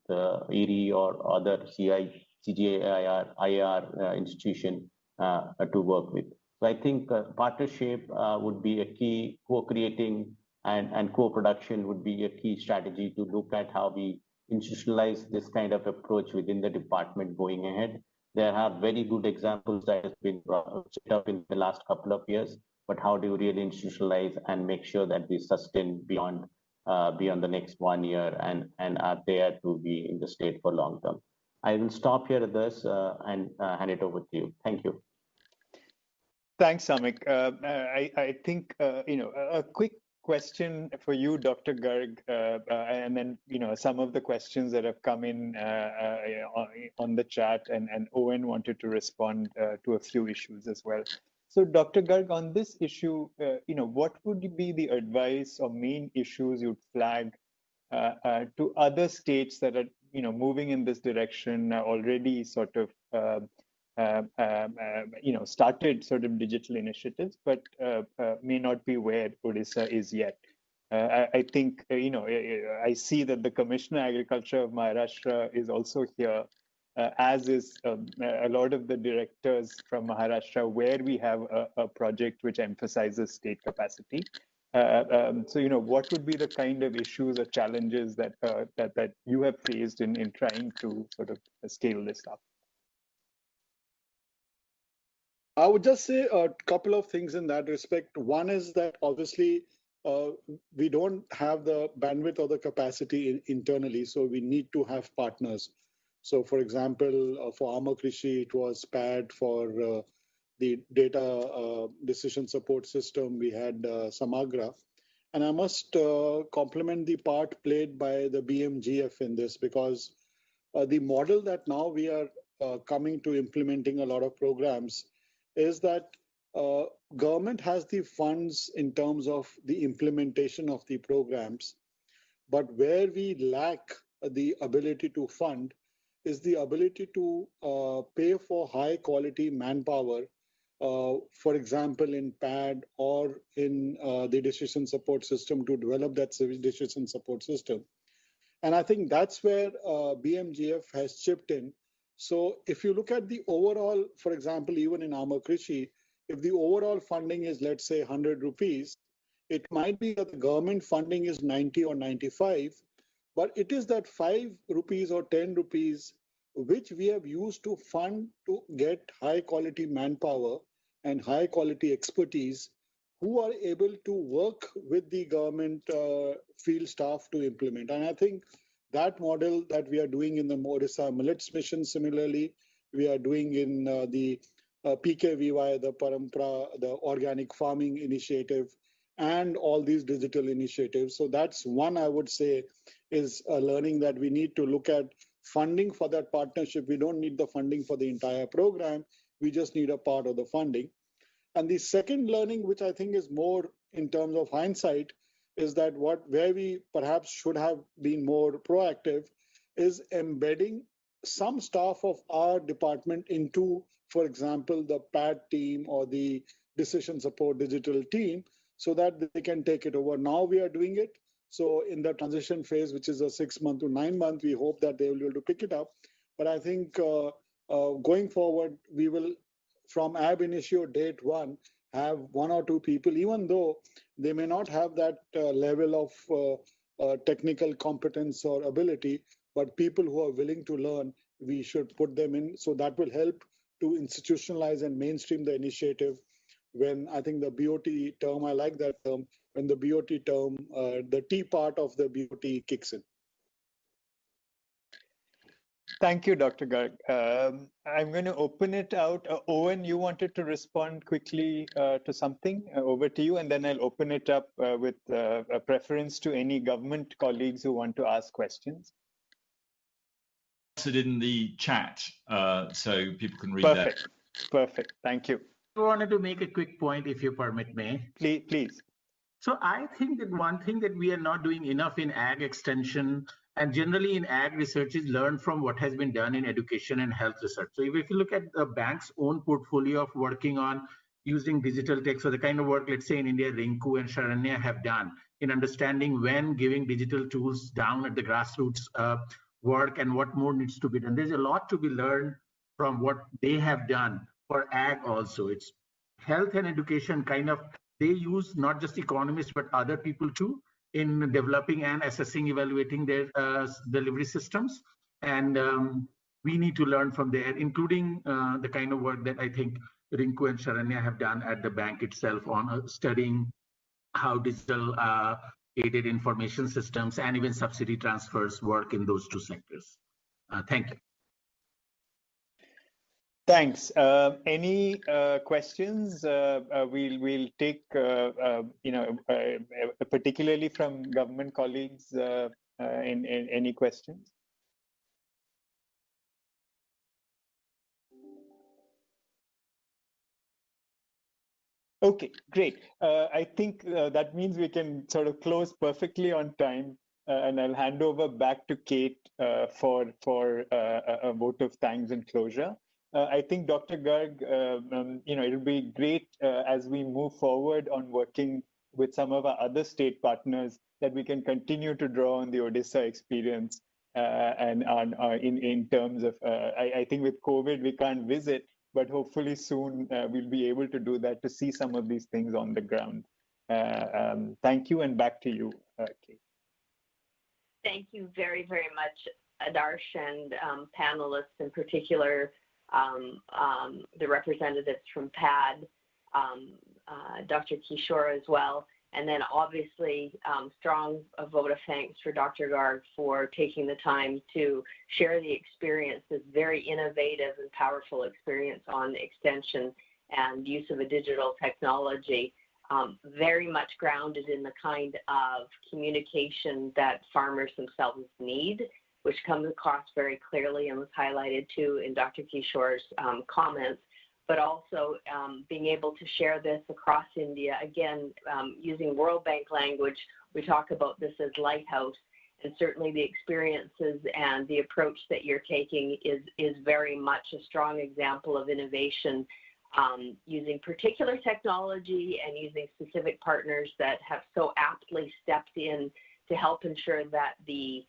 IRI or other CGIAR, IAR institution to work with. So I think partnership would be a key, co-creating and co-production would be a key strategy to look at how we institutionalize this kind of approach within the department going ahead. There are very good examples that have been set up in the last couple of years, but how do you really institutionalize and make sure that we sustain beyond the next 1 year and are there to be in the state for long term? I will stop here at this and hand it over to you. Thank you. Thanks, Samik. I think a quick question for you, Dr. Garg, and then some of the questions that have come in on the chat, and Owen wanted to respond to a few issues as well. So, Dr. Garg, on this issue, what would be the advice or main issues you'd flag to other states that are moving in this direction, already sort of started sort of digital initiatives, but may not be where Odisha is yet. I think, I see that the Commissioner Agriculture of Maharashtra is also here, as is a lot of the directors from Maharashtra, where we have a project which emphasizes state capacity. So, what would be the kind of issues or challenges that you have faced in trying to sort of scale this up? I would just say a couple of things in that respect. One is that obviously we don't have the bandwidth or the capacity internally, so we need to have partners. So, for example, for Ama Krushi, it was PAD. For the data decision support system, we had Samagra. And I must compliment the part played by the BMGF in this, because the model that now we are coming to implementing a lot of programs is that government has the funds in terms of the implementation of the programs, but where we lack the ability to fund is the ability to pay for high quality manpower, for example, in PAD or in the decision support system, to develop that decision support system. And I think that's where BMGF has chipped in. So if you look at the overall, for example, even in Ama Krushi, if the overall funding is, let's say, 100 rupees, it might be that the government funding is 90 or 95, but it is that 5 rupees or 10 rupees which we have used to fund to get high quality manpower and high quality expertise who are able to work with the government field staff to implement. And I think that model that we are doing in the Odisha Millets Mission, similarly, we are doing in the PKVY, the Parampara, the organic farming initiative, and all these digital initiatives. So that's one, I would say, is a learning that we need to look at funding for that partnership. We don't need the funding for the entire program. We just need a part of the funding. And the second learning, which I think is more in terms of hindsight, is that where we perhaps should have been more proactive is embedding some staff of our department into, for example, the PAD team or the decision support digital team, so that they can take it over. Now we are doing it. So in the transition phase, which is a 6 month to 9 month, we hope that they will be able to pick it up. But I think going forward, we will, from ab initio date one, have 1 or 2 people, even though they may not have that level of technical competence or ability, but people who are willing to learn, we should put them in. So that will help to institutionalize and mainstream the initiative when I think the BOT term, I like that term, when the BOT term, the T part of the BOT kicks in. Thank you, Dr. Garg. I'm going to open it out. Owen, you wanted to respond quickly to something. Over to you, and then I'll open it up with a preference to any government colleagues who want to ask questions. In the chat, so people can read Perfect. that. Perfect. Thank you. I wanted to make a quick point, if you permit me. Please. So I think that one thing that we are not doing enough in ag extension and generally in ag research is learn from what has been done in education and health research. So if you look at the bank's own portfolio of working on using digital tech, so the kind of work, let's say in India, Rinku and Sharanya have done in understanding when giving digital tools down at the grassroots work and what more needs to be done. There's a lot to be learned from what they have done for ag also. It's health and education kind of, they use not just economists, but other people too in developing and assessing, evaluating their delivery systems. And we need to learn from there, including the kind of work that I think Rinku and Sharanya have done at the bank itself on studying how digital aided information systems and even subsidy transfers work in those two sectors. Thank you. Thanks. Any questions? We'll take, particularly from government colleagues, in any questions? Okay, great. I think that means we can sort of close perfectly on time, and I'll hand over back to Kate for a vote of thanks and closure. I think Dr. Garg, it'll be great as we move forward on working with some of our other state partners that we can continue to draw on the Odisha experience and on in terms of, I think with COVID we can't visit, but hopefully soon we'll be able to do that to see some of these things on the ground. Thank you, and back to you, Kate. Thank you very, very much, Adarsh, and panelists in particular, the representatives from PAD, Dr. Kishore as well, and then obviously strong vote of thanks for Dr. Garg for taking the time to share the experience, this very innovative and powerful experience on extension and use of a digital technology, very much grounded in the kind of communication that farmers themselves need, which comes across very clearly and was highlighted too in Dr. Kishore's comments, but also being able to share this across India. Again, using World Bank language, we talk about this as lighthouse, and certainly the experiences and the approach that you're taking is very much a strong example of innovation, using particular technology and using specific partners that have so aptly stepped in to help ensure that the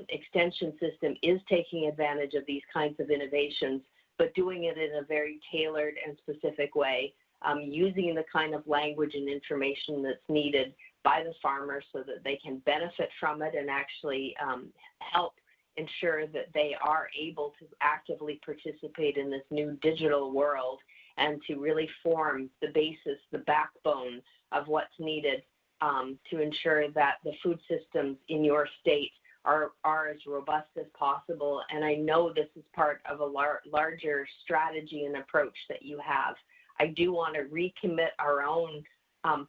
extension system is taking advantage of these kinds of innovations, but doing it in a very tailored and specific way, using the kind of language and information that's needed by the farmers so that they can benefit from it and actually help ensure that they are able to actively participate in this new digital world and to really form the basis, the backbone of what's needed to ensure that the food systems in your state are as robust as possible. And I know this is part of a larger strategy and approach that you have. I do want to recommit our own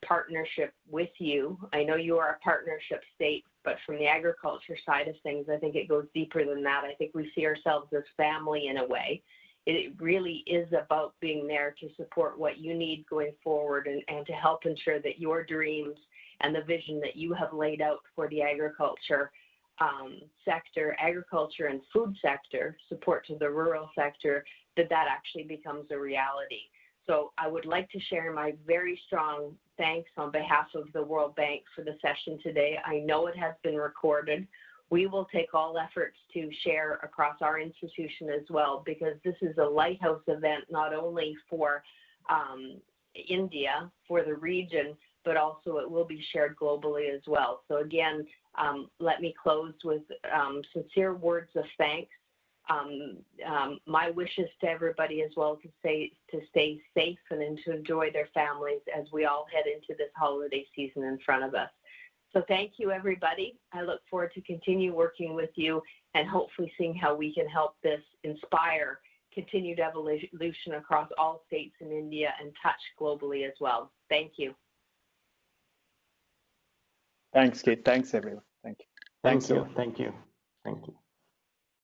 partnership with you. I know you are a partnership state, but from the agriculture side of things, I think it goes deeper than that. I think we see ourselves as family in a way. It really is about being there to support what you need going forward and to help ensure that your dreams and the vision that you have laid out for the agriculture sector, agriculture and food sector, support to the rural sector, that actually becomes a reality. So I would like to share my very strong thanks on behalf of the World Bank for the session today. I know it has been recorded. We will take all efforts to share across our institution as well, because this is a lighthouse event not only for India, for the region, but also it will be shared globally as well. So again, let me close with sincere words of thanks My wishes to everybody as well to stay safe and to enjoy their families as we all head into this holiday season in front of us. So thank you, everybody. I look forward to continue working with you and hopefully seeing how we can help this inspire continued evolution across all states in India and touch globally as well. Thank you. Thanks, Kate. Thanks, everyone. Thank you. Thank you. Thank you. Thank you.